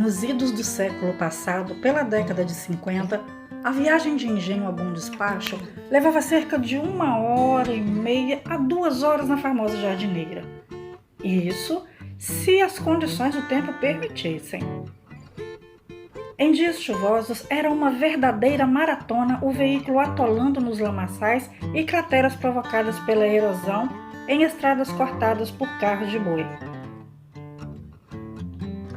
Nos idos do século passado, pela década de 50, a viagem de engenho a Bom Despacho levava cerca de 1h30 a 2 horas na famosa jardineira. Isso se as condições do tempo permitissem. Em dias chuvosos, era uma verdadeira maratona o veículo atolando nos lamaçais e crateras provocadas pela erosão em estradas cortadas por carros de boi.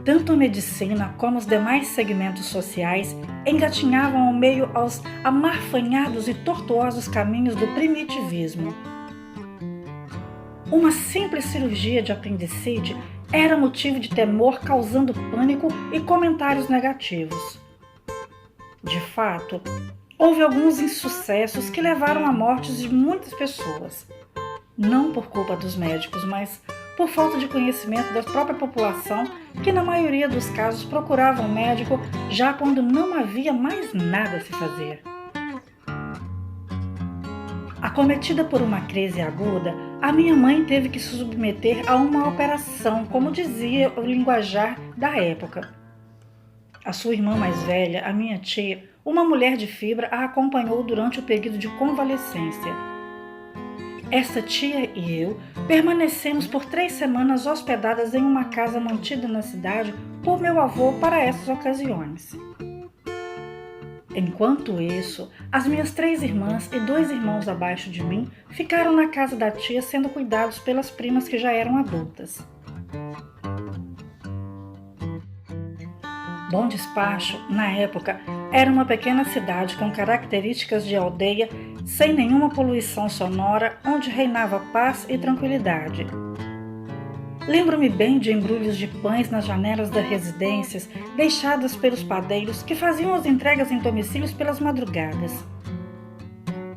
Tanto a medicina como os demais segmentos sociais engatinhavam ao meio aos amarfanhados e tortuosos caminhos do primitivismo. Uma simples cirurgia de apendicite era motivo de temor, causando pânico e comentários negativos. De fato, houve alguns insucessos que levaram à morte de muitas pessoas, não por culpa dos médicos, mas por falta de conhecimento da própria população, que na maioria dos casos procurava um médico já quando não havia mais nada a se fazer. Acometida por uma crise aguda, a minha mãe teve que se submeter a uma operação, como dizia o linguajar da época. A sua irmã mais velha, a minha tia, uma mulher de fibra, a acompanhou durante o período de convalescência. Esta tia e eu permanecemos por 3 semanas hospedadas em uma casa mantida na cidade por meu avô para essas ocasiões. Enquanto isso, as minhas 3 irmãs e 2 irmãos abaixo de mim ficaram na casa da tia sendo cuidados pelas primas que já eram adultas. Bom Despacho, na época, era uma pequena cidade com características de aldeia, sem nenhuma poluição sonora, onde reinava paz e tranquilidade. Lembro-me bem de embrulhos de pães nas janelas das residências, deixadas pelos padeiros que faziam as entregas em domicílios pelas madrugadas.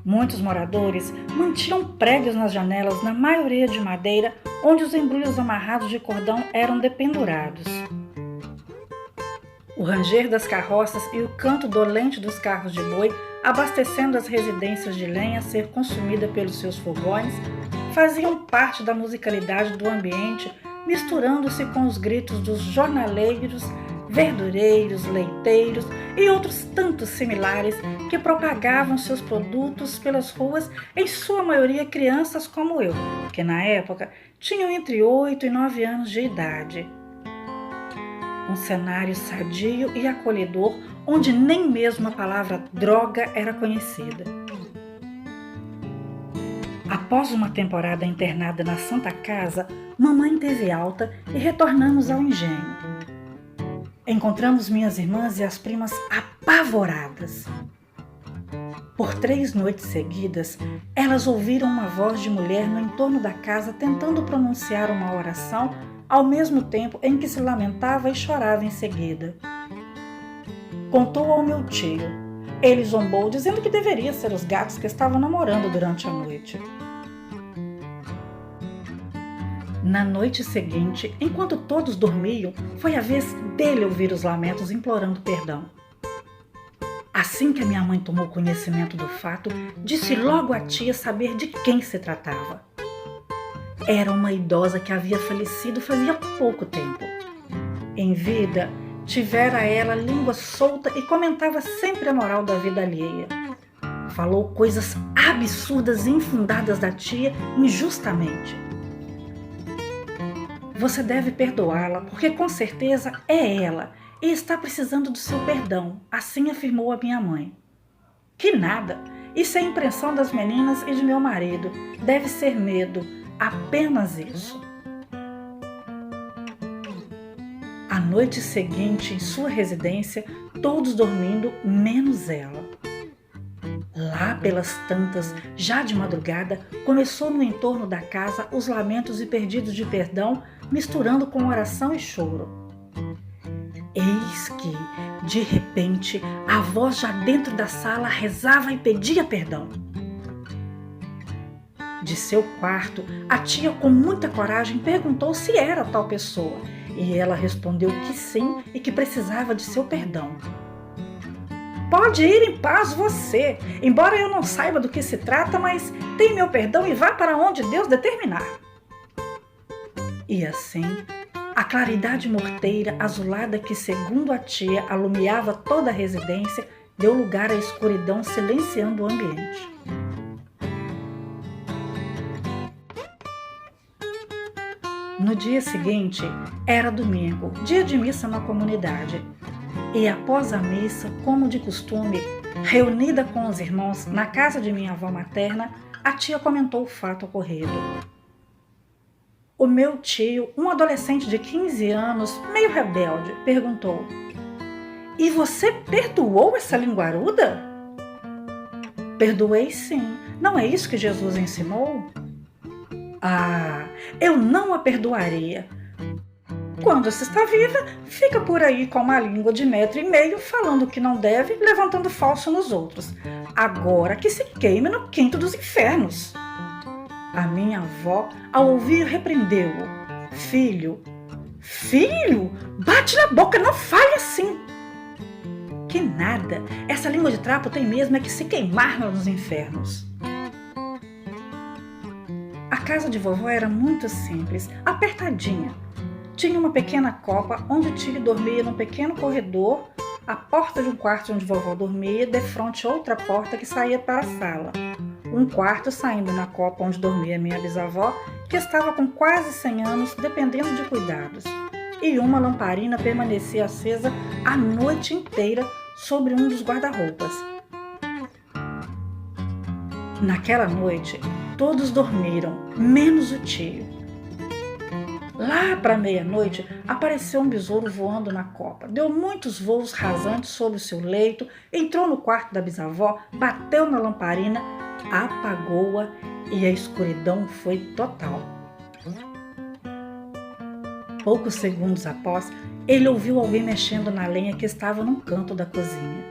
Muitos moradores mantinham pregos nas janelas, na maioria de madeira, onde os embrulhos amarrados de cordão eram dependurados. O ranger das carroças e o canto dolente dos carros de boi, abastecendo as residências de lenha a ser consumida pelos seus fogões, faziam parte da musicalidade do ambiente, misturando-se com os gritos dos jornaleiros, verdureiros, leiteiros e outros tantos similares que propagavam seus produtos pelas ruas, em sua maioria crianças como eu, que na época tinham entre 8 e 9 anos de idade. Um cenário sadio e acolhedor, onde nem mesmo a palavra droga era conhecida. Após uma temporada internada na Santa Casa, mamãe teve alta e retornamos ao engenho. Encontramos minhas irmãs e as primas apavoradas. Por 3 noites seguidas, elas ouviram uma voz de mulher no entorno da casa tentando pronunciar uma oração, ao mesmo tempo em que se lamentava e chorava em seguida. Contou ao meu tio. Ele zombou, dizendo que deveria ser os gatos que estavam namorando durante a noite. Na noite seguinte, enquanto todos dormiam, foi a vez dele ouvir os lamentos implorando perdão. Assim que a minha mãe tomou conhecimento do fato, disse logo à tia saber de quem se tratava. Era uma idosa que havia falecido fazia pouco tempo. Em vida, tivera ela língua solta e comentava sempre a moral da vida alheia. Falou coisas absurdas e infundadas da tia injustamente. Você deve perdoá-la, porque com certeza é ela e está precisando do seu perdão, assim afirmou a minha mãe. Que nada, isso é impressão das meninas e de meu marido, deve ser medo, apenas isso. A noite seguinte, em sua residência, todos dormindo, menos ela. Lá pelas tantas, já de madrugada, começou no entorno da casa os lamentos e pedidos de perdão, misturando com oração e choro. Eis que, de repente, a voz já dentro da sala rezava e pedia perdão. De seu quarto, a tia, com muita coragem, perguntou se era tal pessoa, e ela respondeu que sim e que precisava de seu perdão. Pode ir em paz você, embora eu não saiba do que se trata, mas tem meu perdão e vá para onde Deus determinar. E assim, A claridade morteira, azulada que, segundo a tia, alumiava toda a residência, deu lugar à escuridão silenciando o ambiente. No dia seguinte, era domingo, dia de missa na comunidade. E após a missa, como de costume, reunida com os irmãos na casa de minha avó materna, a tia comentou o fato ocorrido. O meu tio, um adolescente de 15 anos, meio rebelde, perguntou: "E você perdoou essa linguaruda?" "Perdoei sim. Não é isso que Jesus ensinou?" "Ah, eu não a perdoaria. Quando se está viva, fica por aí com uma língua de 1,5 m falando o que não deve, levantando falso nos outros. Agora que se queime no quinto dos infernos." A minha avó, ao ouvir, repreendeu-o: Filho, bate na boca, não fale assim." "Que nada, essa língua de trapo tem mesmo é que se queimar nos infernos." A casa de vovó era muito simples, apertadinha. Tinha uma pequena copa onde o tio dormia num pequeno corredor, a porta de um quarto onde vovó dormia, defronte outra porta que saía para a sala. Um quarto saindo na copa onde dormia minha bisavó, que estava com quase 100 anos, dependendo de cuidados. E uma lamparina permanecia acesa a noite inteira sobre um dos guarda-roupas. Naquela noite, todos dormiram, menos o tio. Lá para meia-noite, apareceu um besouro voando na copa. Deu muitos voos rasantes sobre o seu leito, entrou no quarto da bisavó, bateu na lamparina, apagou-a e a escuridão foi total. Poucos segundos após, ele ouviu alguém mexendo na lenha que estava num canto da cozinha.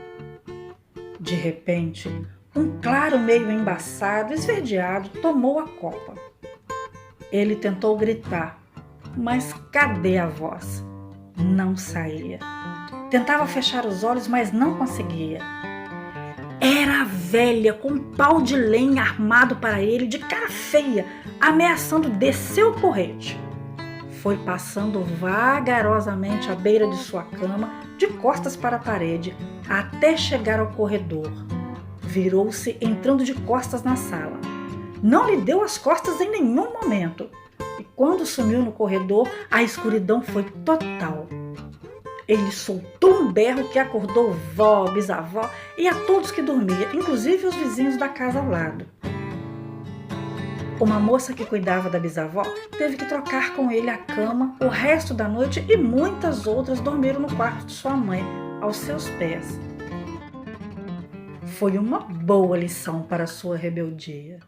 De repente, um claro meio embaçado, esverdeado, tomou a copa. Ele tentou gritar, mas cadê a voz? Não saía. Tentava fechar os olhos, mas não conseguia. Era a velha com um pau de lenha armado para ele, de cara feia, ameaçando descer o porrete. Foi passando vagarosamente à beira de sua cama, de costas para a parede, até chegar ao corredor. Virou-se, entrando de costas na sala. Não lhe deu as costas em nenhum momento. E quando sumiu no corredor, a escuridão foi total. Ele soltou um berro que acordou vó, bisavó e a todos que dormiam, inclusive os vizinhos da casa ao lado. Uma moça que cuidava da bisavó teve que trocar com ele a cama o resto da noite e muitas outras dormiram no quarto de sua mãe, aos seus pés. Foi uma boa lição para sua rebeldia.